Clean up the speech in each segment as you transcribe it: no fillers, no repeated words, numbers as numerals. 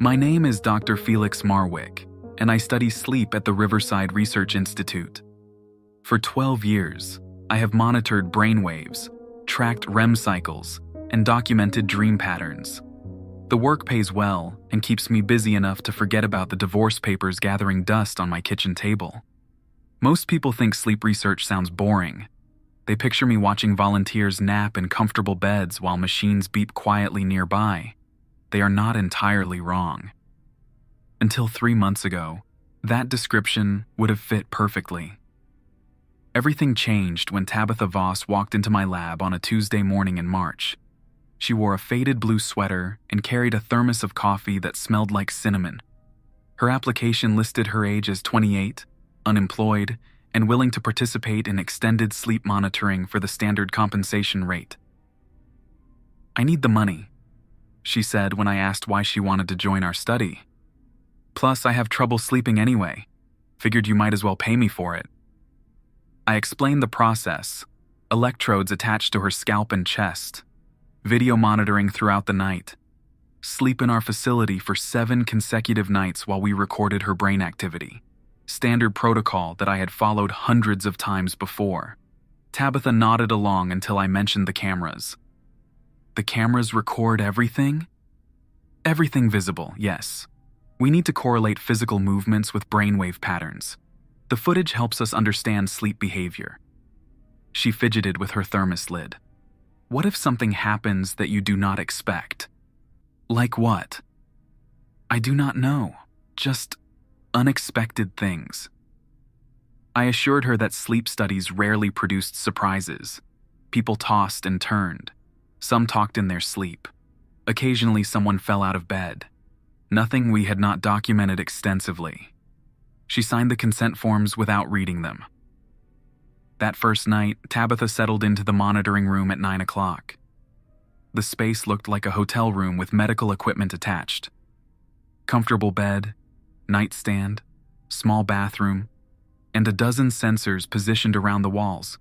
My name is Dr. Felix Marwick, and I study sleep at the Riverside Research Institute. For 12 years, I have monitored brainwaves, tracked REM cycles, and documented dream patterns. The work pays well and keeps me busy enough to forget about the divorce papers gathering dust on my kitchen table. Most people think sleep research sounds boring. They picture me watching volunteers nap in comfortable beds while machines beep quietly nearby. They are not entirely wrong. Until 3 months ago, that description would have fit perfectly. Everything changed when Tabitha Voss walked into my lab on a Tuesday morning in March. She wore a faded blue sweater and carried a thermos of coffee that smelled like cinnamon. Her application listed her age as 28, unemployed, and willing to participate in extended sleep monitoring for the standard compensation rate. "I need the money," she said when I asked why she wanted to join our study. "Plus, I have trouble sleeping anyway. Figured you might as well pay me for it." I explained the process: electrodes attached to her scalp and chest, video monitoring throughout the night, sleep in our facility for 7 consecutive nights while we recorded her brain activity. Standard protocol that I had followed hundreds of times before. Tabitha nodded along until I mentioned the cameras. "The cameras record everything?" "Everything visible, yes. We need to correlate physical movements with brainwave patterns. The footage helps us understand sleep behavior." She fidgeted with her thermos lid. "What if something happens that you do not expect?" "Like what?" "I do not know. Just unexpected things." I assured her that sleep studies rarely produced surprises. People tossed and turned. Some talked in their sleep. Occasionally someone fell out of bed. Nothing we had not documented extensively. She signed the consent forms without reading them. That first night, Tabitha settled into the monitoring room at 9 o'clock. The space looked like a hotel room with medical equipment attached. Comfortable bed, nightstand, small bathroom, and a dozen sensors positioned around the walls.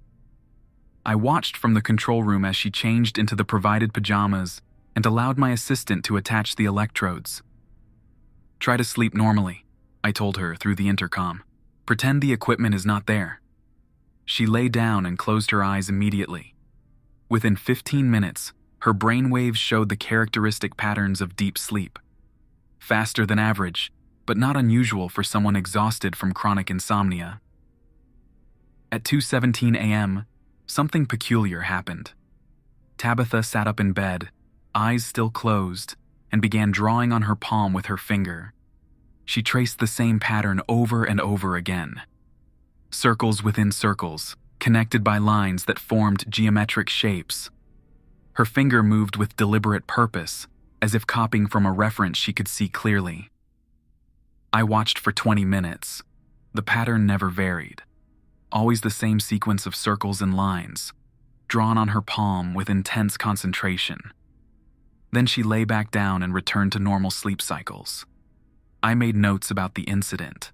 I watched from the control room as she changed into the provided pajamas and allowed my assistant to attach the electrodes. "Try to sleep normally," I told her through the intercom. "Pretend the equipment is not there." She lay down and closed her eyes immediately. Within 15 minutes, her brainwaves showed the characteristic patterns of deep sleep. Faster than average, but not unusual for someone exhausted from chronic insomnia. At 2:17 a.m., something peculiar happened. Tabitha sat up in bed, eyes still closed, and began drawing on her palm with her finger. She traced the same pattern over and over again. Circles within circles, connected by lines that formed geometric shapes. Her finger moved with deliberate purpose, as if copying from a reference she could see clearly. I watched for 20 minutes. The pattern never varied. Always the same sequence of circles and lines, drawn on her palm with intense concentration. Then she lay back down and returned to normal sleep cycles. I made notes about the incident.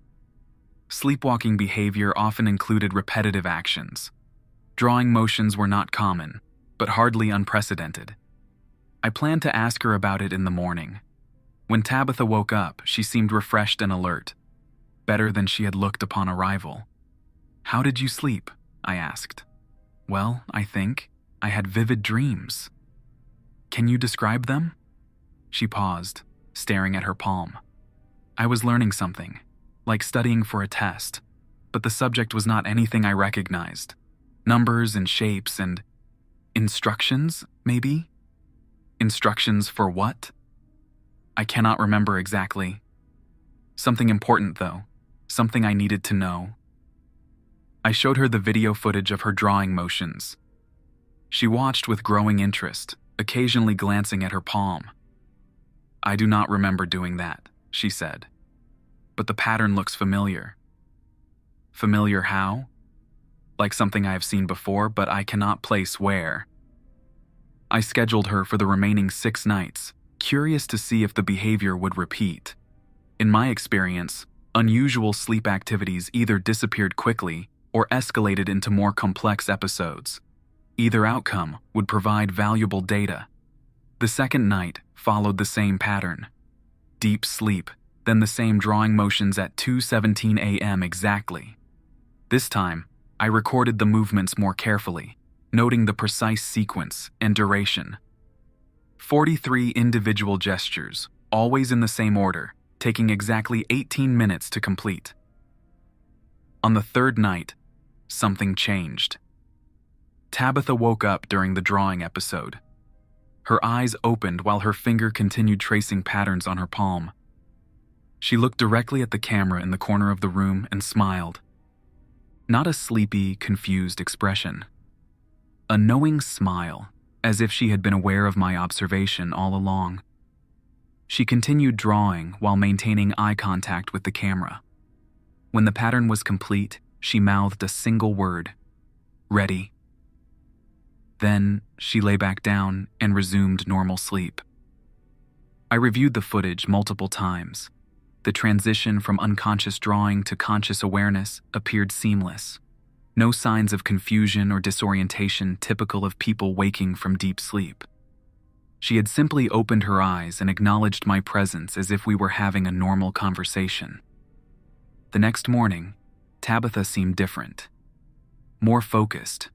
Sleepwalking behavior often included repetitive actions. Drawing motions were not common, but hardly unprecedented. I planned to ask her about it in the morning. When Tabitha woke up, she seemed refreshed and alert, better than she had looked upon arrival. "How did you sleep?" I asked. "Well, I think I had vivid dreams." "Can you describe them?" She paused, staring at her palm. I was learning something, like studying for a test, but the subject was not anything I recognized. Numbers and shapes and instructions, maybe? Instructions for what? I cannot remember exactly. Something important, though. Something I needed to know. I showed her the video footage of her drawing motions. She watched with growing interest, occasionally glancing at her palm. "I do not remember doing that," she said. "But the pattern looks familiar." "Familiar how?" "Like something I have seen before, but I cannot place where." I scheduled her for the remaining 6 nights, curious to see if the behavior would repeat. In my experience, unusual sleep activities either disappeared quickly or escalated into more complex episodes. Either outcome would provide valuable data. The second night followed the same pattern. deep sleep, then the same drawing motions at 2:17 a.m. exactly. This time, I recorded the movements more carefully, noting the precise sequence and duration. 43 individual gestures, always in the same order, taking exactly 18 minutes to complete. On the third night, something changed. Tabitha woke up during the drawing episode. Her eyes opened while her finger continued tracing patterns on her palm. She looked directly at the camera in the corner of the room and smiled. Not a sleepy, confused expression. A knowing smile, as if she had been aware of my observation all along. She continued drawing while maintaining eye contact with the camera. When the pattern was complete, she mouthed a single word, "Ready." Then, she lay back down and resumed normal sleep. I reviewed the footage multiple times. The transition from unconscious drawing to conscious awareness appeared seamless. No signs of confusion or disorientation typical of people waking from deep sleep. She had simply opened her eyes and acknowledged my presence as if we were having a normal conversation. The next morning, Tabitha seemed different. More focused.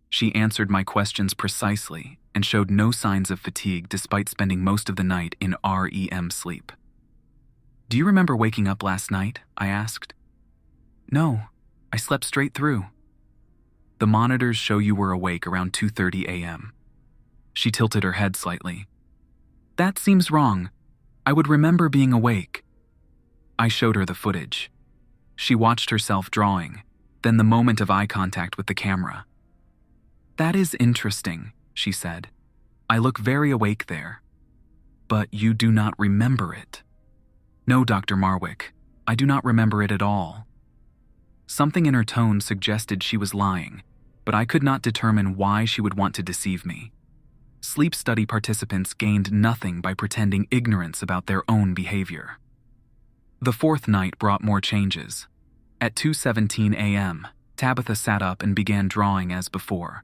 She answered my questions precisely and showed no signs of fatigue despite spending most of the night in REM sleep. "Do you remember waking up last night?" I asked. "No, I slept straight through." "The monitors show you were awake around 2:30 a.m. She tilted her head slightly. "That seems wrong. I would remember being awake." I showed her the footage. She watched herself drawing, then the moment of eye contact with the camera. "That is interesting," she said. "I look very awake there. But you do not remember it." "No, Dr. Marwick, I do not remember it at all." Something in her tone suggested she was lying, but I could not determine why she would want to deceive me. Sleep study participants gained nothing by pretending ignorance about their own behavior. The fourth night brought more changes. At 2:17 a.m., Tabitha sat up and began drawing as before.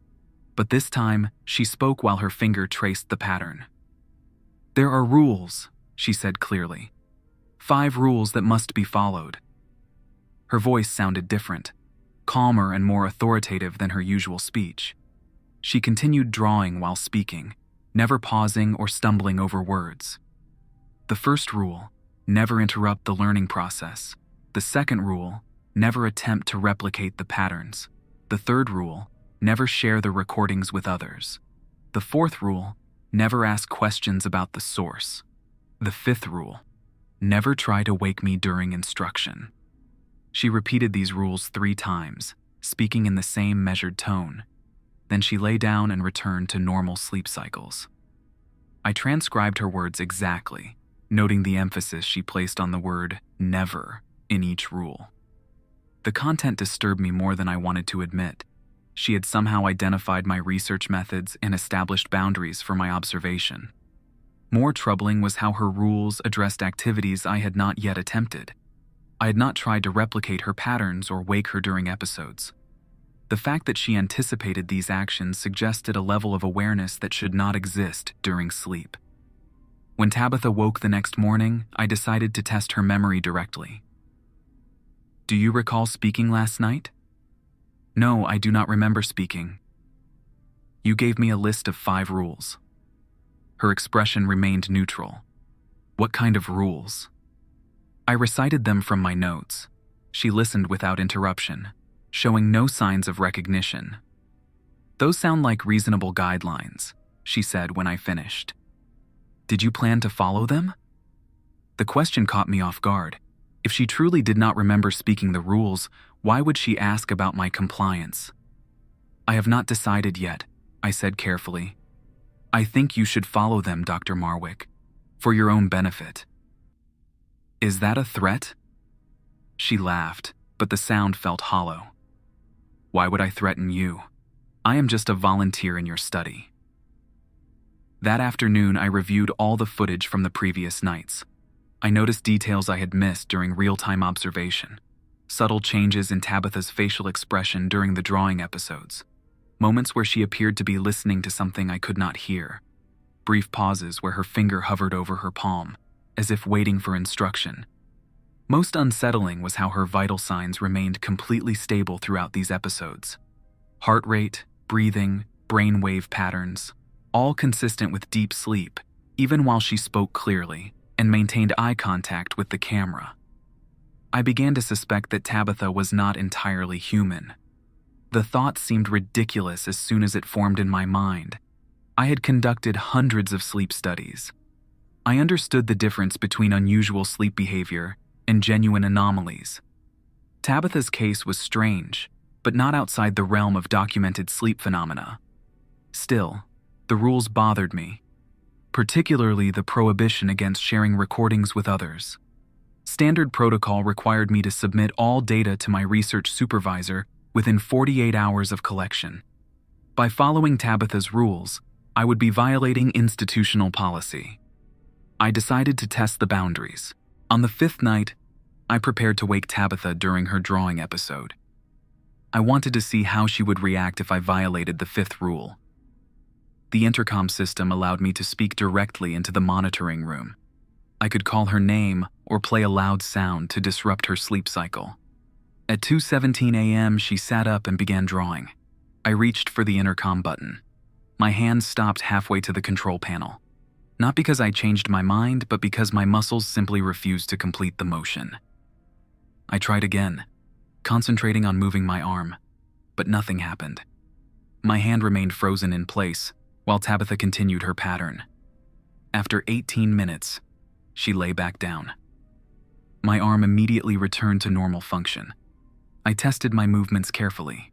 But this time, she spoke while her finger traced the pattern. "There are rules," she said clearly. 5 rules that must be followed." Her voice sounded different, calmer and more authoritative than her usual speech. She continued drawing while speaking, never pausing or stumbling over words. The first rule, never interrupt the learning process. The second rule, never attempt to replicate the patterns. The third rule, never share the recordings with others. The fourth rule, never ask questions about the source. The fifth rule, never try to wake me during instruction. She repeated these rules 3 times, speaking in the same measured tone. Then she lay down and returned to normal sleep cycles. I transcribed her words exactly, noting the emphasis she placed on the word "never" in each rule. The content disturbed me more than I wanted to admit. She had somehow identified my research methods and established boundaries for my observation. More troubling was how her rules addressed activities I had not yet attempted. I had not tried to replicate her patterns or wake her during episodes. The fact that she anticipated these actions suggested a level of awareness that should not exist during sleep. When Tabitha woke the next morning, I decided to test her memory directly. "Do you recall speaking last night?" "No, I do not remember speaking." "You gave me a list of 5 rules." Her expression remained neutral. "What kind of rules?" I recited them from my notes. She listened without interruption, showing no signs of recognition. "Those sound like reasonable guidelines," she said when I finished. "Did you plan to follow them?" The question caught me off guard. If she truly did not remember speaking the rules, why would she ask about my compliance? "I have not decided yet," I said carefully. "I think you should follow them, Dr. Marwick, for your own benefit." "Is that a threat?" She laughed, but the sound felt hollow. "Why would I threaten you? I am just a volunteer in your study." That afternoon, I reviewed all the footage from the previous nights. I noticed details I had missed during real-time observation. Subtle changes in Tabitha's facial expression during the drawing episodes. Moments where she appeared to be listening to something I could not hear. Brief pauses where her finger hovered over her palm, as if waiting for instruction. Most unsettling was how her vital signs remained completely stable throughout these episodes. Heart rate, breathing, brainwave patterns, all consistent with deep sleep, even while she spoke clearly and maintained eye contact with the camera. I began to suspect that Tabitha was not entirely human. The thought seemed ridiculous as soon as it formed in my mind. I had conducted hundreds of sleep studies. I understood the difference between unusual sleep behavior and genuine anomalies. Tabitha's case was strange, but not outside the realm of documented sleep phenomena. Still, the rules bothered me, particularly the prohibition against sharing recordings with others. Standard protocol required me to submit all data to my research supervisor within 48 hours of collection. By following Tabitha's rules, I would be violating institutional policy. I decided to test the boundaries. On the 5th night, I prepared to wake Tabitha during her drawing episode. I wanted to see how she would react if I violated the 5th rule. The intercom system allowed me to speak directly into the monitoring room. I could call her name or play a loud sound to disrupt her sleep cycle. At 2:17 a.m., she sat up and began drawing. I reached for the intercom button. My hand stopped halfway to the control panel. Not because I changed my mind, but because my muscles simply refused to complete the motion. I tried again, concentrating on moving my arm, but nothing happened. My hand remained frozen in place, while Tabitha continued her pattern. After 18 minutes, she lay back down. My arm immediately returned to normal function. I tested my movements carefully.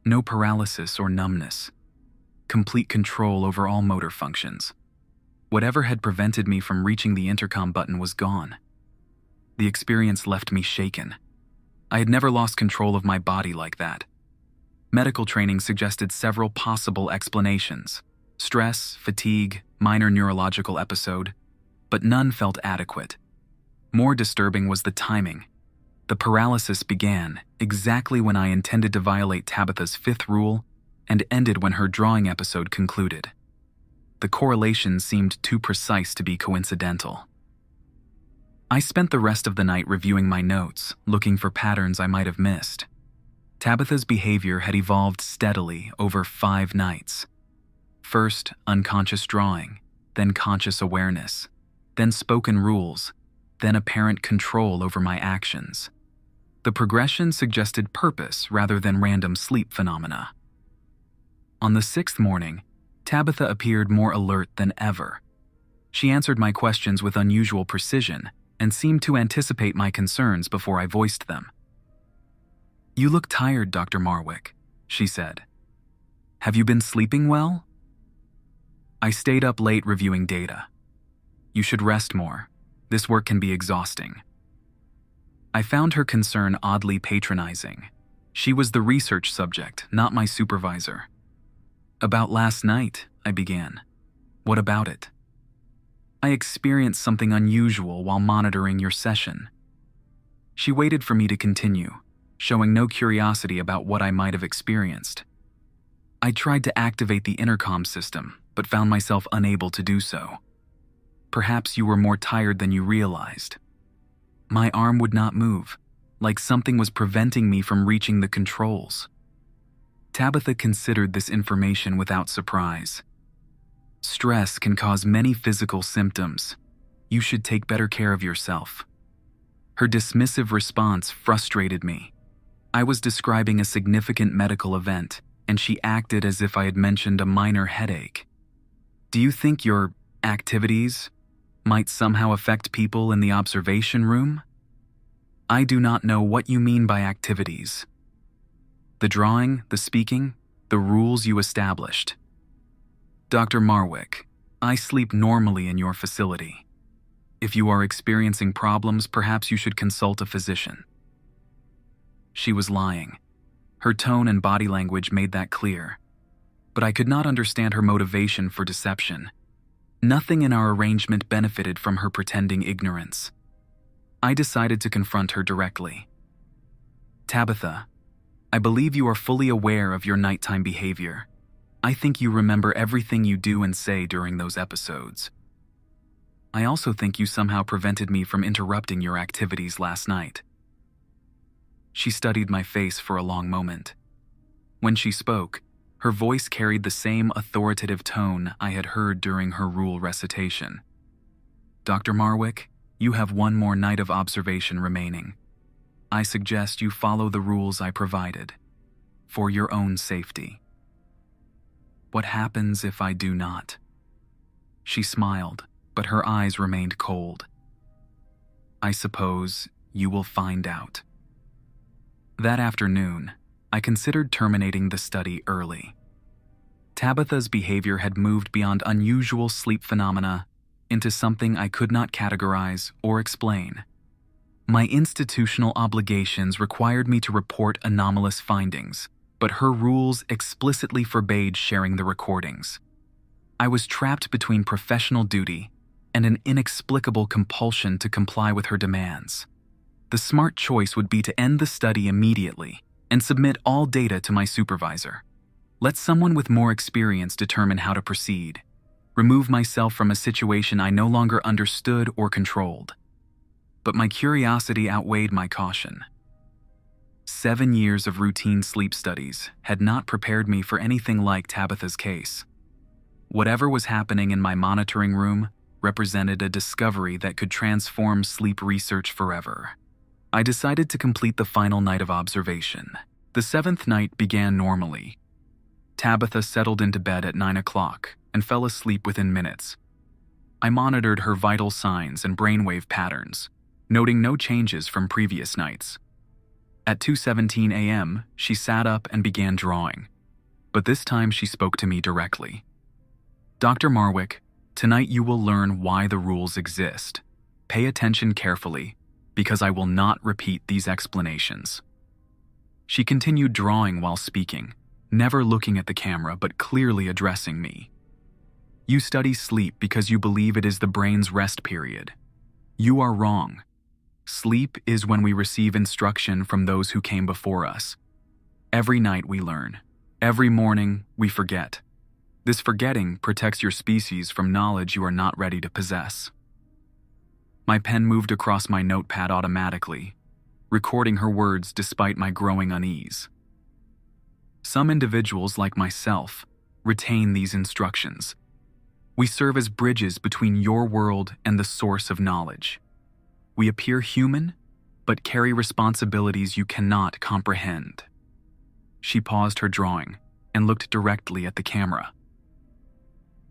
No paralysis or numbness. Complete control over all motor functions. Whatever had prevented me from reaching the intercom button was gone. The experience left me shaken. I had never lost control of my body like that. Medical training suggested several possible explanations: stress, fatigue, minor neurological episode, but none felt adequate. More disturbing was the timing. The paralysis began exactly when I intended to violate Tabitha's 5th rule and ended when her drawing episode concluded. The correlation seemed too precise to be coincidental. I spent the rest of the night reviewing my notes, looking for patterns I might have missed. Tabitha's behavior had evolved steadily over 5 nights. First, unconscious drawing, then conscious awareness, then spoken rules, then apparent control over my actions. The progression suggested purpose rather than random sleep phenomena. On the 6th morning, Tabitha appeared more alert than ever. She answered my questions with unusual precision and seemed to anticipate my concerns before I voiced them. "You look tired, Dr. Marwick," she said. "Have you been sleeping well?" I stayed up late reviewing data. "You should rest more. This work can be exhausting." I found her concern oddly patronizing. She was the research subject, not my supervisor. "About last night," I began. "What about it?" "I experienced something unusual while monitoring your session." She waited for me to continue, showing no curiosity about what I might have experienced. I tried to activate the intercom system, but found myself unable to do so. "Perhaps you were more tired than you realized." My arm would not move, like something was preventing me from reaching the controls. Tabitha considered this information without surprise. "Stress can cause many physical symptoms. You should take better care of yourself." Her dismissive response frustrated me. I was describing a significant medical event, and she acted as if I had mentioned a minor headache. "Do you think your activities might somehow affect people in the observation room?" "I do not know what you mean by activities." "The drawing, the speaking, the rules you established." "Dr. Marwick, I sleep normally in your facility. If you are experiencing problems, perhaps you should consult a physician." She was lying. Her tone and body language made that clear. But I could not understand her motivation for deception. Nothing in our arrangement benefited from her pretending ignorance. I decided to confront her directly. "Tabitha, I believe you are fully aware of your nighttime behavior. I think you remember everything you do and say during those episodes." I also think you somehow prevented me from interrupting your activities last night." She studied my face for a long moment. When she spoke, her voice carried the same authoritative tone I had heard during her rule recitation. "Dr. Marwick, you have one more night of observation remaining. I suggest you follow the rules I provided, for your own safety." "What happens if I do not?" She smiled, but her eyes remained cold. "I suppose you will find out." That afternoon, I considered terminating the study early. Tabitha's behavior had moved beyond unusual sleep phenomena into something I could not categorize or explain. My institutional obligations required me to report anomalous findings, but her rules explicitly forbade sharing the recordings. I was trapped between professional duty and an inexplicable compulsion to comply with her demands. The smart choice would be to end the study immediately and submit all data to my supervisor. Let someone with more experience determine how to proceed. Remove myself from a situation I no longer understood or controlled. But my curiosity outweighed my caution. 7 years of routine sleep studies had not prepared me for anything like Tabitha's case. Whatever was happening in my monitoring room represented a discovery that could transform sleep research forever. I decided to complete the final night of observation. The 7th night began normally. Tabitha settled into bed at 9 o'clock and fell asleep within minutes. I monitored her vital signs and brainwave patterns, noting no changes from previous nights. At 2:17 a.m., she sat up and began drawing, but this time she spoke to me directly. "Dr. Marwick, tonight you will learn why the rules exist. Pay attention carefully, because I will not repeat these explanations." She continued drawing while speaking, never looking at the camera but clearly addressing me. "You study sleep because you believe it is the brain's rest period. You are wrong. Sleep is when we receive instruction from those who came before us. Every night we learn. Every morning we forget. This forgetting protects your species from knowledge you are not ready to possess." My pen moved across my notepad automatically, recording her words despite my growing unease. Some individuals, like myself, retain these instructions. We serve as bridges between your world and the source of knowledge. We appear human, but carry responsibilities you cannot comprehend. She paused her drawing and looked directly at the camera.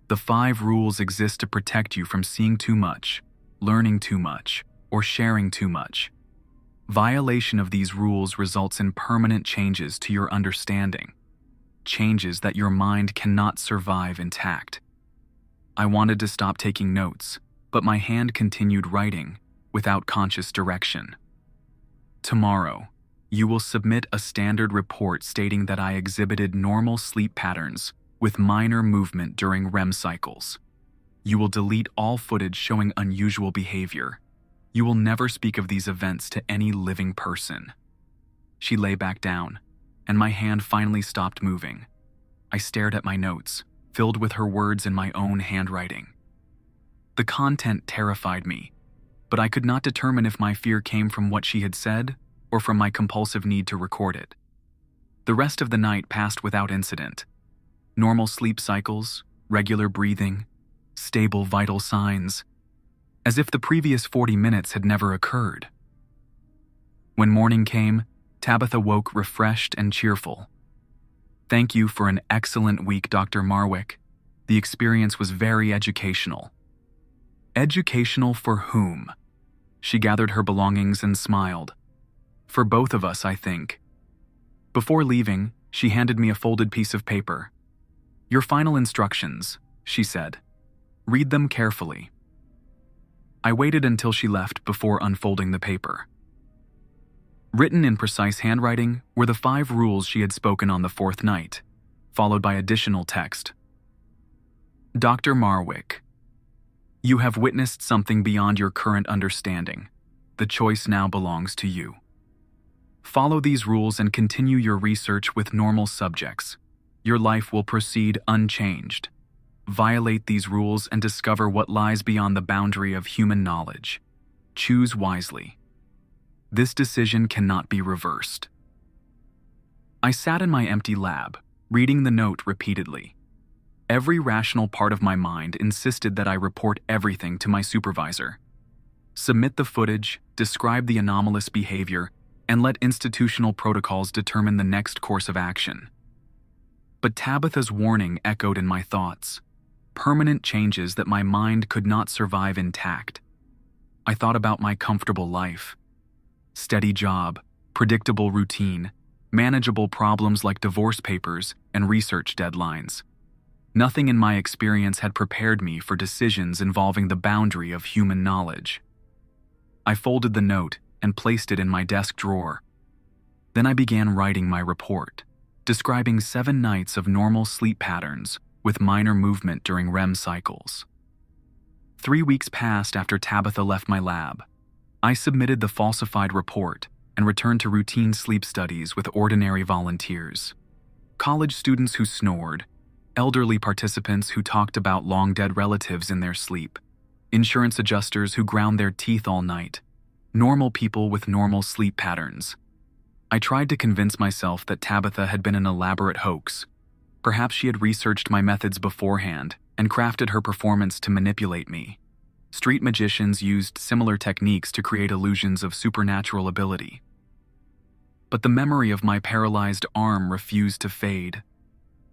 "The 5 rules exist to protect you from seeing too much, learning too much, or sharing too much. Violation of these rules results in permanent changes to your understanding, changes that your mind cannot survive intact." I wanted to stop taking notes, but my hand continued writing without conscious direction. "Tomorrow, you will submit a standard report stating that I exhibited normal sleep patterns with minor movement during REM cycles. You will delete all footage showing unusual behavior. You will never speak of these events to any living person." She lay back down, and my hand finally stopped moving. I stared at my notes, filled with her words in my own handwriting. The content terrified me, but I could not determine if my fear came from what she had said or from my compulsive need to record it. The rest of the night passed without incident. Normal sleep cycles, regular breathing, stable vital signs, as if the previous 40 minutes had never occurred. When morning came, Tabitha woke refreshed and cheerful. "Thank you for an excellent week, Dr. Marwick. The experience was very educational." "Educational for whom?" She gathered her belongings and smiled. "For both of us, I think." Before leaving, she handed me a folded piece of paper. "Your final instructions," she said. "Read them carefully." I waited until she left before unfolding the paper. Written in precise handwriting were the 5 rules she had spoken on the 4th night, followed by additional text. "Dr. Marwick, you have witnessed something beyond your current understanding. The choice now belongs to you. Follow these rules and continue your research with normal subjects. Your life will proceed unchanged. violate these rules and discover what lies beyond the boundary of human knowledge. Choose wisely. This decision cannot be reversed. I sat in my empty lab, reading the note repeatedly. Every rational part of my mind insisted that I report everything to my supervisor. Submit the footage, describe the anomalous behavior, and let institutional protocols determine the next course of action. But Tabitha's warning echoed in my thoughts, permanent changes that my mind could not survive intact. I thought about my comfortable life. Steady job, predictable routine, manageable problems like divorce papers and research deadlines. Nothing in my experience had prepared me for decisions involving the boundary of human knowledge. I folded the note and placed it in my desk drawer. Then I began writing my report, describing 7 nights of normal sleep patterns with minor movement during REM cycles. 3 weeks passed after Tabitha left my lab. I submitted the falsified report and returned to routine sleep studies with ordinary volunteers. College students who snored, elderly participants who talked about long-dead relatives in their sleep, insurance adjusters who ground their teeth all night, normal people with normal sleep patterns. I tried to convince myself that Tabitha had been an elaborate hoax. Perhaps she had researched my methods beforehand and crafted her performance to manipulate me. Street magicians used similar techniques to create illusions of supernatural ability. But the memory of my paralyzed arm refused to fade.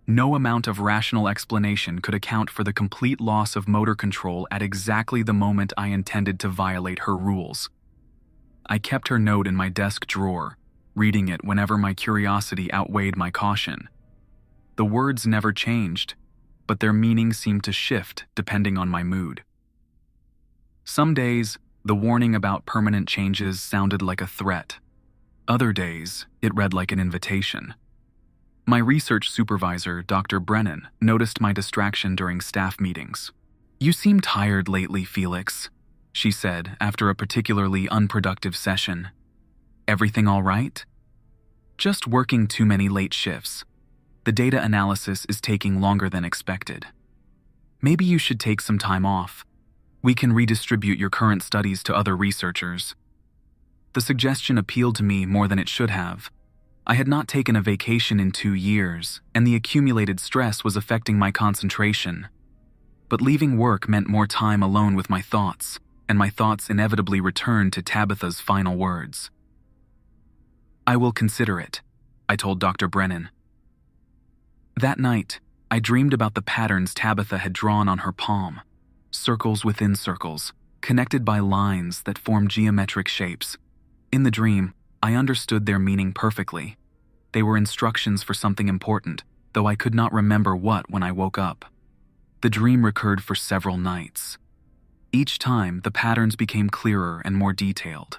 No amount of rational explanation could account for the complete loss of motor control at exactly the moment I intended to violate her rules. I kept her note in my desk drawer, reading it whenever my curiosity outweighed my caution. The words never changed, but their meaning seemed to shift depending on my mood. Some days, the warning about permanent changes sounded like a threat. Other days, it read like an invitation. My research supervisor, Dr. Brennan, noticed my distraction during staff meetings. "You seem tired lately, Felix," she said after a particularly unproductive session. "Everything all right?" "Just working too many late shifts. The data analysis is taking longer than expected. Maybe you should take some time off. We can redistribute your current studies to other researchers." The suggestion appealed to me more than it should have. I had not taken a vacation in 2 years, and the accumulated stress was affecting my concentration. But leaving work meant more time alone with my thoughts, and my thoughts inevitably returned to Tabitha's final words. "I will consider it," I told Dr. Brennan. That night, I dreamed about the patterns Tabitha had drawn on her palm, circles within circles, connected by lines that formed geometric shapes. In the dream, I understood their meaning perfectly. They were instructions for something important, though I could not remember what when I woke up. The dream recurred for several nights. Each time, the patterns became clearer and more detailed.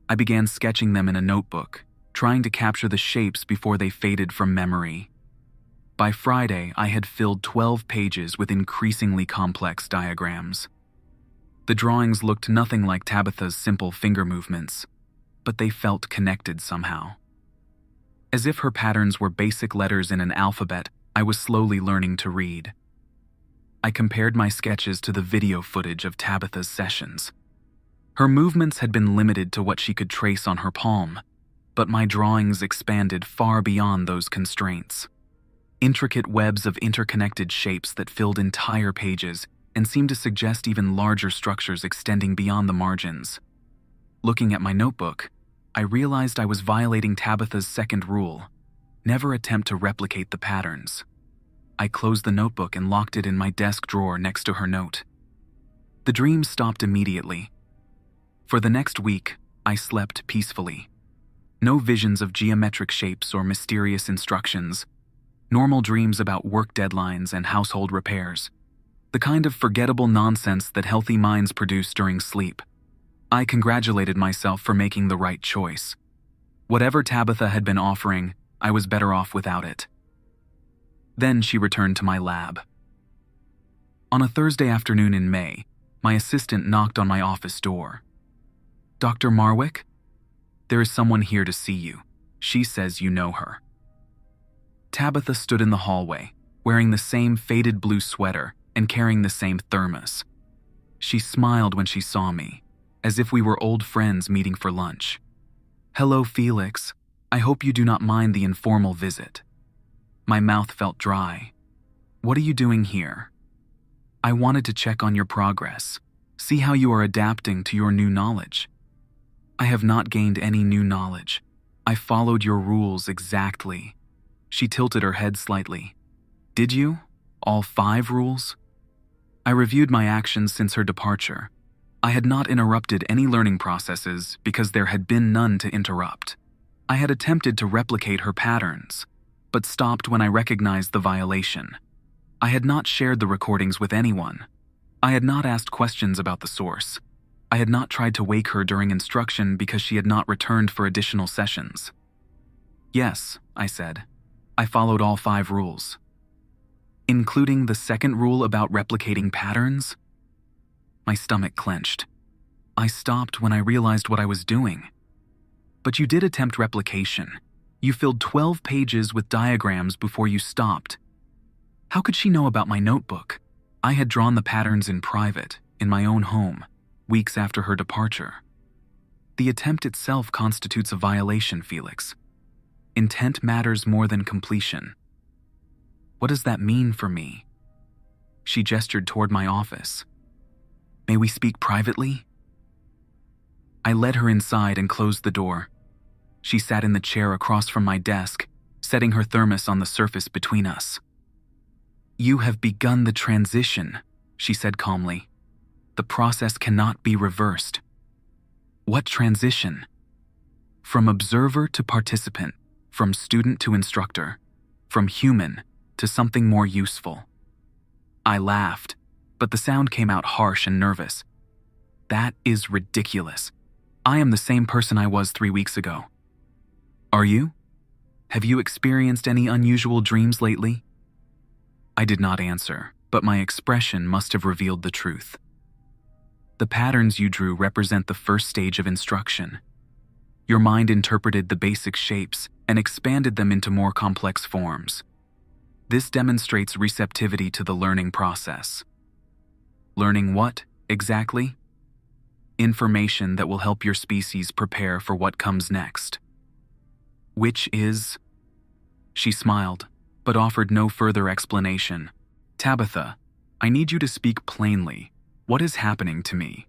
I began sketching them in a notebook, trying to capture the shapes before they faded from memory. By Friday, I had filled 12 pages with increasingly complex diagrams. The drawings looked nothing like Tabitha's simple finger movements, but they felt connected somehow. As if her patterns were basic letters in an alphabet I was slowly learning to read. I compared my sketches to the video footage of Tabitha's sessions. Her movements had been limited to what she could trace on her palm, but my drawings expanded far beyond those constraints. Intricate webs of interconnected shapes that filled entire pages and seemed to suggest even larger structures extending beyond the margins. Looking at my notebook, I realized I was violating Tabitha's second rule: never attempt to replicate the patterns. I closed the notebook and locked it in my desk drawer next to her note. The dream stopped immediately. For the next week, I slept peacefully. No visions of geometric shapes or mysterious instructions. Normal dreams about work deadlines and household repairs. The kind of forgettable nonsense that healthy minds produce during sleep. I congratulated myself for making the right choice. Whatever Tabitha had been offering, I was better off without it. Then she returned to my lab. On a Thursday afternoon in May, my assistant knocked on my office door. "Dr. Marwick? There is someone here to see you. She says you know her." Tabitha stood in the hallway, wearing the same faded blue sweater and carrying the same thermos. She smiled when she saw me, as if we were old friends meeting for lunch. "Hello, Felix. I hope you do not mind the informal visit." My mouth felt dry. "What are you doing here?" "I wanted to check on your progress, see how you are adapting to your new knowledge." "I have not gained any new knowledge. I followed your rules exactly." She tilted her head slightly. "Did you? All 5 rules?" I reviewed my actions since her departure. I had not interrupted any learning processes because there had been none to interrupt. I had attempted to replicate her patterns, but stopped when I recognized the violation. I had not shared the recordings with anyone. I had not asked questions about the source. I had not tried to wake her during instruction because she had not returned for additional sessions. "Yes," I said. "I followed all 5 rules." "Including the second rule about replicating patterns?" My stomach clenched. I stopped when I realized what I was doing. "But you did attempt replication. You filled 12 pages with diagrams before you stopped." How could she know about my notebook? I had drawn the patterns in private, in my own home, weeks after her departure. The attempt itself constitutes a violation, Felix. Intent matters more than completion. What does that mean for me? She gestured toward my office. "May we speak privately?" I led her inside and closed the door. She sat in the chair across from my desk, setting her thermos on the surface between us. "You have begun the transition," she said calmly. "The process cannot be reversed." "What transition?" "From observer to participant, from student to instructor, from human to something more useful." I laughed, but the sound came out harsh and nervous. "That is ridiculous. I am the same person I was 3 weeks ago." "Are you? Have you experienced any unusual dreams lately?" I did not answer, but my expression must have revealed the truth. "The patterns you drew represent the first stage of instruction. Your mind interpreted the basic shapes and expanded them into more complex forms. This demonstrates receptivity to the learning process." "Learning what, exactly?" "Information that will help your species prepare for what comes next." "Which is?" She smiled, but offered no further explanation. "Tabitha, I need you to speak plainly. What is happening to me?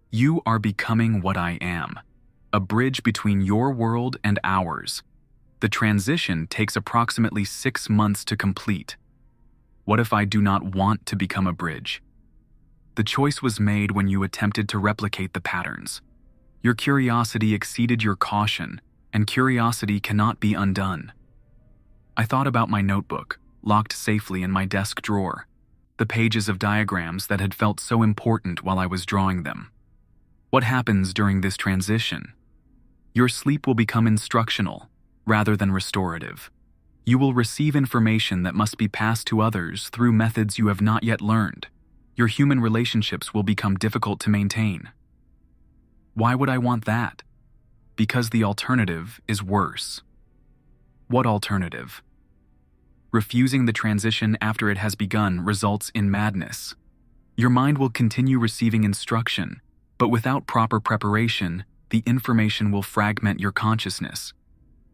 You are becoming what I am, a bridge between your world and ours. The transition takes approximately 6 months to complete. What if I do not want to become a bridge? The choice was made when you attempted to replicate the patterns. Your curiosity exceeded your caution, and curiosity cannot be undone." I thought about my notebook, locked safely in my desk drawer, the pages of diagrams that had felt so important while I was drawing them. What happens during this transition? Your sleep will become instructional, rather than restorative. You will receive information that must be passed to others through methods you have not yet learned. Your human relationships will become difficult to maintain. Why would I want that? Because the alternative is worse. What alternative? Refusing the transition after it has begun results in madness. Your mind will continue receiving instruction, but without proper preparation, the information will fragment your consciousness.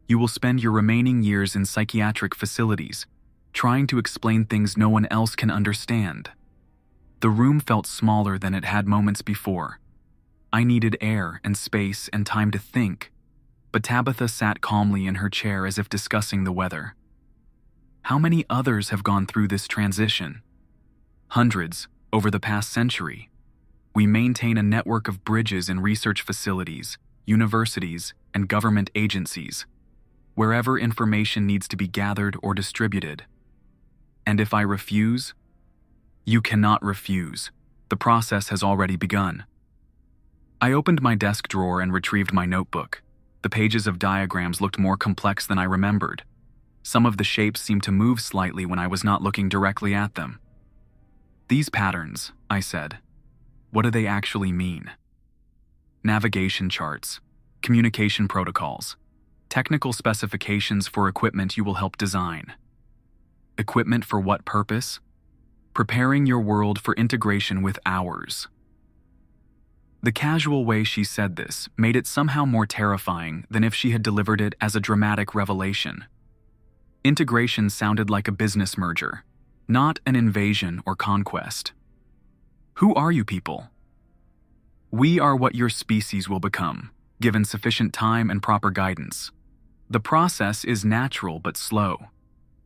You will spend your remaining years in psychiatric facilities, trying to explain things no one else can understand. The room felt smaller than it had moments before. I needed air and space and time to think, but Tabitha sat calmly in her chair as if discussing the weather. How many others have gone through this transition? Hundreds over the past century. We maintain a network of bridges in research facilities, universities, and government agencies, wherever information needs to be gathered or distributed. And if I refuse? You cannot refuse. The process has already begun. I opened my desk drawer and retrieved my notebook. The pages of diagrams looked more complex than I remembered. Some of the shapes seemed to move slightly when I was not looking directly at them. "These patterns," I said. "What do they actually mean?" "Navigation charts, communication protocols, technical specifications for equipment you will help design." Equipment for what purpose? Preparing your world for integration with ours. The casual way she said this made it somehow more terrifying than if she had delivered it as a dramatic revelation. Integration sounded like a business merger, not an invasion or conquest. Who are you people? We are what your species will become, given sufficient time and proper guidance. The process is natural but slow.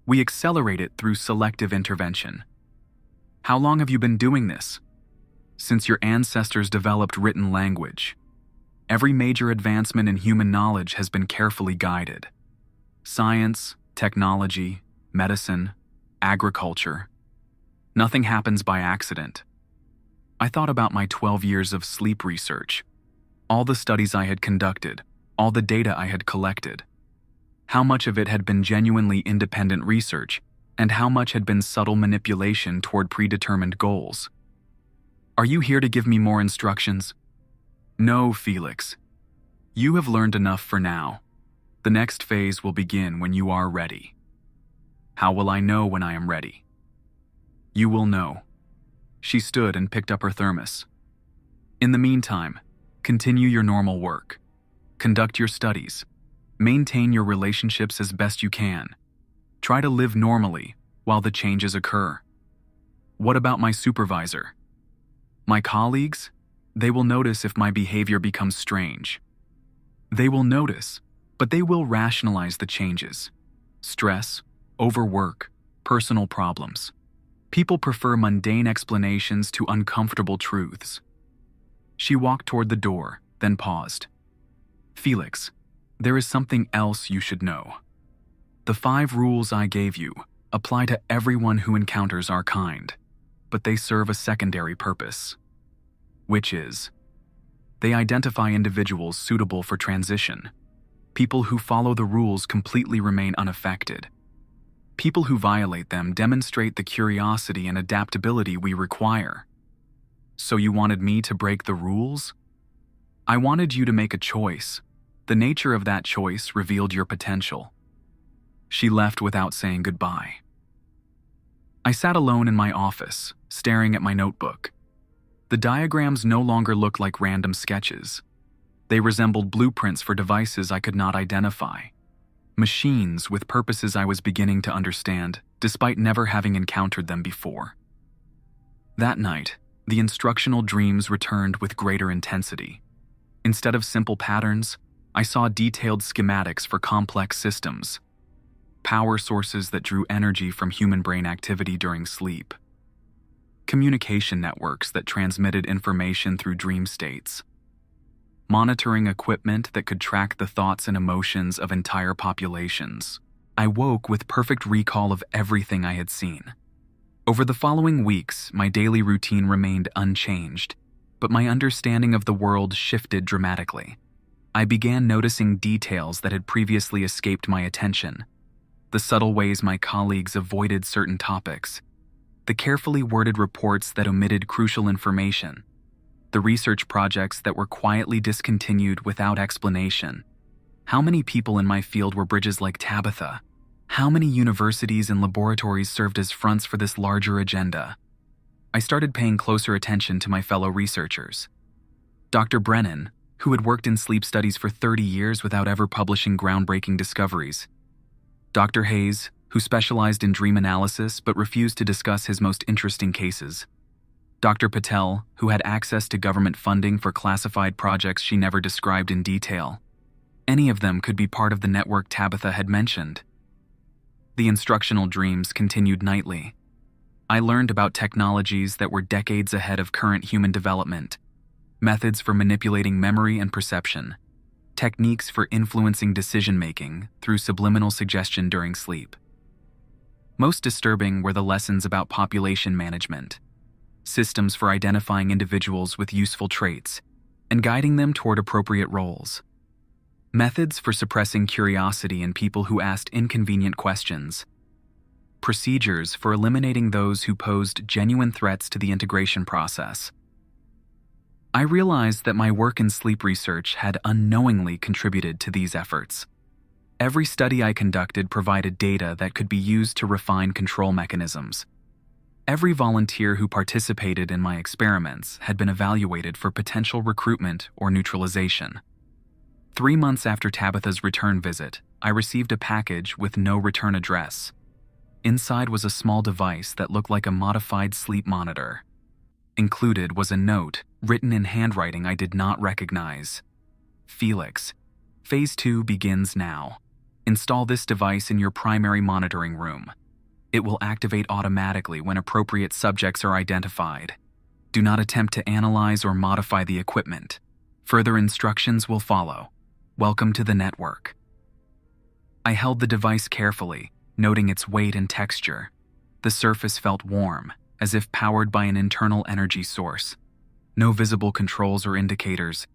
We accelerate it through selective intervention. How long have you been doing this? Since your ancestors developed written language. Every major advancement in human knowledge has been carefully guided. Science, technology, medicine, agriculture. Nothing happens by accident. I thought about my 12 years of sleep research, all the studies I had conducted, all the data I had collected. How much of it had been genuinely independent research, and how much had been subtle manipulation toward predetermined goals. Are you here to give me more instructions? No, Felix. You have learned enough for now. The next phase will begin when you are ready. How will I know when I am ready? You will know. She stood and picked up her thermos. In the meantime, continue your normal work. Conduct your studies. Maintain your relationships as best you can. Try to live normally while the changes occur. What about my supervisor? My colleagues? They will notice if my behavior becomes strange. They will notice, but they will rationalize the changes. Stress, overwork, personal problems. People prefer mundane explanations to uncomfortable truths. She walked toward the door, then paused. Felix, there is something else you should know. The 5 rules I gave you apply to everyone who encounters our kind, but they serve a secondary purpose, which is, they identify individuals suitable for transition. People who follow the rules completely remain unaffected. People who violate them demonstrate the curiosity and adaptability we require. So you wanted me to break the rules? I wanted you to make a choice. The nature of that choice revealed your potential. She left without saying goodbye. I sat alone in my office, staring at my notebook. The diagrams no longer looked like random sketches. They resembled blueprints for devices I could not identify. Machines with purposes I was beginning to understand, despite never having encountered them before. That night, the instructional dreams returned with greater intensity. Instead of simple patterns, I saw detailed schematics for complex systems, power sources that drew energy from human brain activity during sleep, communication networks that transmitted information through dream states, monitoring equipment that could track the thoughts and emotions of entire populations. I woke with perfect recall of everything I had seen. Over the following weeks, my daily routine remained unchanged, but my understanding of the world shifted dramatically. I began noticing details that had previously escaped my attention. The subtle ways my colleagues avoided certain topics, the carefully worded reports that omitted crucial information, the research projects that were quietly discontinued without explanation. How many people in my field were bridges like Tabitha? How many universities and laboratories served as fronts for this larger agenda? I started paying closer attention to my fellow researchers. Dr. Brennan, who had worked in sleep studies for 30 years without ever publishing groundbreaking discoveries. Dr. Hayes, who specialized in dream analysis but refused to discuss his most interesting cases. Dr. Patel, who had access to government funding for classified projects she never described in detail. Any of them could be part of the network Tabitha had mentioned. The instructional dreams continued nightly. I learned about technologies that were decades ahead of current human development, methods for manipulating memory and perception, techniques for influencing decision-making through subliminal suggestion during sleep. Most disturbing were the lessons about population management, systems for identifying individuals with useful traits and guiding them toward appropriate roles, methods for suppressing curiosity in people who asked inconvenient questions, procedures for eliminating those who posed genuine threats to the integration process. I realized that my work in sleep research had unknowingly contributed to these efforts. Every study I conducted provided data that could be used to refine control mechanisms. Every volunteer who participated in my experiments had been evaluated for potential recruitment or neutralization. 3 months after Tabitha's return visit, I received a package with no return address. Inside was a small device that looked like a modified sleep monitor. Included was a note, written in handwriting I did not recognize. Felix, Phase 2 begins now. Install this device in your primary monitoring room. It will activate automatically when appropriate subjects are identified. Do not attempt to analyze or modify the equipment. Further instructions will follow. Welcome to the network. I held the device carefully, noting its weight and texture. The surface felt warm, as if powered by an internal energy source. No visible controls or indicators,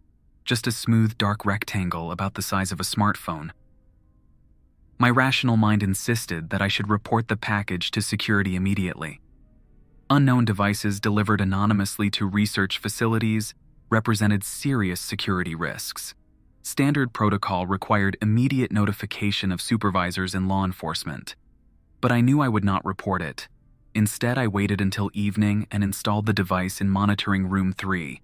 just a smooth dark rectangle about the size of a smartphone. My rational mind insisted that I should report the package to security immediately. Unknown devices delivered anonymously to research facilities represented serious security risks. Standard protocol required immediate notification of supervisors and law enforcement. But I knew I would not report it. Instead, I waited until evening and installed the device in monitoring room 3.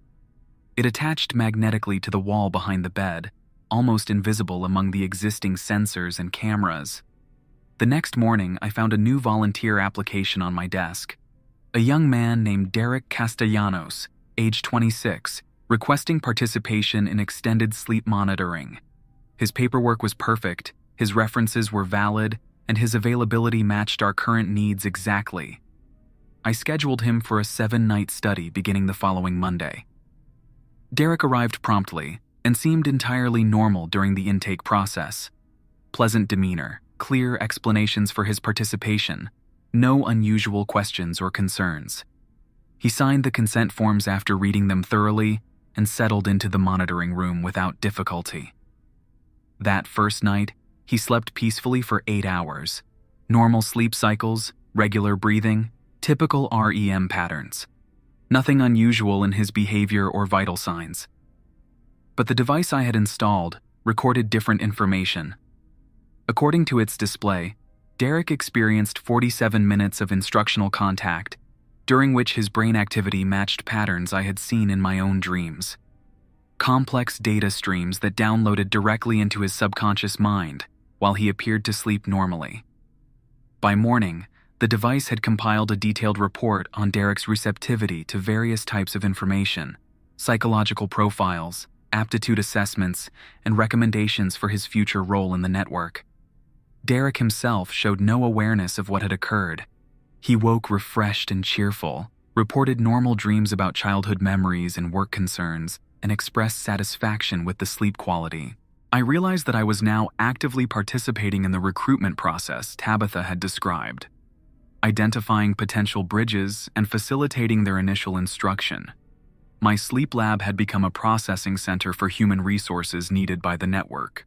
It attached magnetically to the wall behind the bed, almost invisible among the existing sensors and cameras. The next morning, I found a new volunteer application on my desk. A young man named Derek Castellanos, age 26, requesting participation in extended sleep monitoring. His paperwork was perfect, his references were valid, and his availability matched our current needs exactly. I scheduled him for a 7-night study beginning the following Monday. Derek arrived promptly and seemed entirely normal during the intake process. Pleasant demeanor, clear explanations for his participation, no unusual questions or concerns. He signed the consent forms after reading them thoroughly and settled into the monitoring room without difficulty. That first night, he slept peacefully for 8 hours. Normal sleep cycles, regular breathing, typical REM patterns. Nothing unusual in his behavior or vital signs. But the device I had installed recorded different information. According to its display, Derek experienced 47 minutes of instructional contact, during which his brain activity matched patterns I had seen in my own dreams. Complex data streams that downloaded directly into his subconscious mind while he appeared to sleep normally. By morning, the device had compiled a detailed report on Derek's receptivity to various types of information, psychological profiles, aptitude assessments, and recommendations for his future role in the network. Derek himself showed no awareness of what had occurred. He woke refreshed and cheerful, reported normal dreams about childhood memories and work concerns, and expressed satisfaction with the sleep quality. I realized that I was now actively participating in the recruitment process Tabitha had described, identifying potential bridges and facilitating their initial instruction. My sleep lab had become a processing center for human resources needed by the network.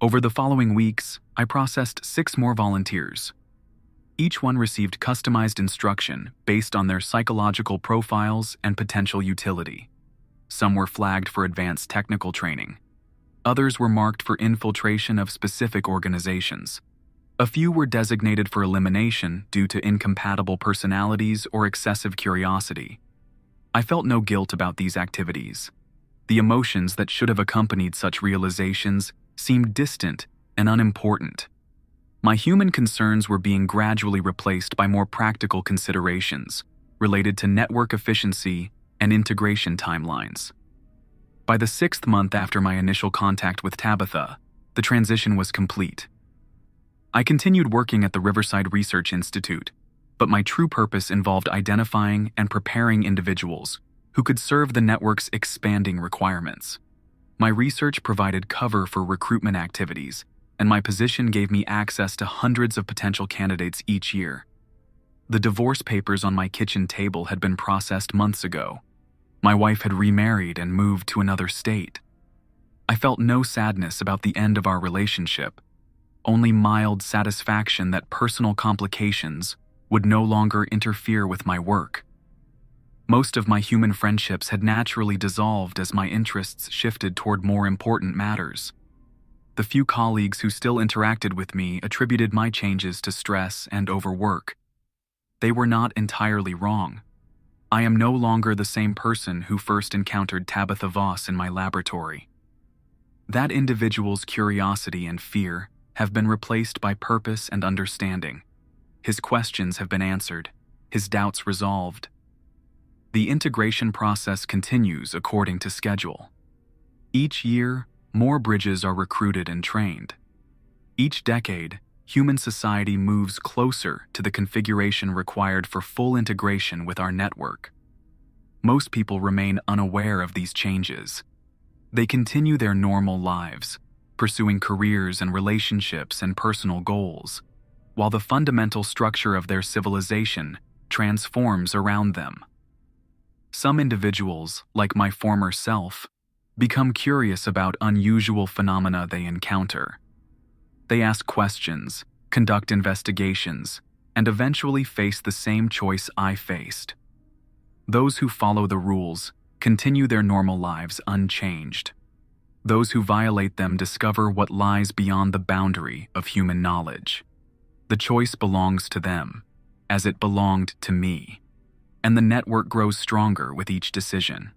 Over the following weeks, I processed 6 more volunteers. Each one received customized instruction based on their psychological profiles and potential utility. Some were flagged for advanced technical training. Others were marked for infiltration of specific organizations. A few were designated for elimination due to incompatible personalities or excessive curiosity. I felt no guilt about these activities. The emotions that should have accompanied such realizations seemed distant and unimportant. My human concerns were being gradually replaced by more practical considerations related to network efficiency and integration timelines. By the 6th month after my initial contact with Tabitha, the transition was complete. I continued working at the Riverside Research Institute, but my true purpose involved identifying and preparing individuals who could serve the network's expanding requirements. My research provided cover for recruitment activities, and my position gave me access to hundreds of potential candidates each year. The divorce papers on my kitchen table had been processed months ago. My wife had remarried and moved to another state. I felt no sadness about the end of our relationship, only mild satisfaction that personal complications would no longer interfere with my work. Most of my human friendships had naturally dissolved as my interests shifted toward more important matters. The few colleagues who still interacted with me attributed my changes to stress and overwork. They were not entirely wrong. I am no longer the same person who first encountered Tabitha Voss in my laboratory. That individual's curiosity and fear have been replaced by purpose and understanding. His questions have been answered, his doubts resolved. The integration process continues according to schedule. Each year, more bridges are recruited and trained. Each decade, human society moves closer to the configuration required for full integration with our network. Most people remain unaware of these changes. They continue their normal lives, pursuing careers and relationships and personal goals, while the fundamental structure of their civilization transforms around them. Some individuals, like my former self, become curious about unusual phenomena they encounter. They ask questions, conduct investigations, and eventually face the same choice I faced. Those who follow the rules continue their normal lives unchanged. Those who violate them discover what lies beyond the boundary of human knowledge. The choice belongs to them, as it belonged to me, and the network grows stronger with each decision.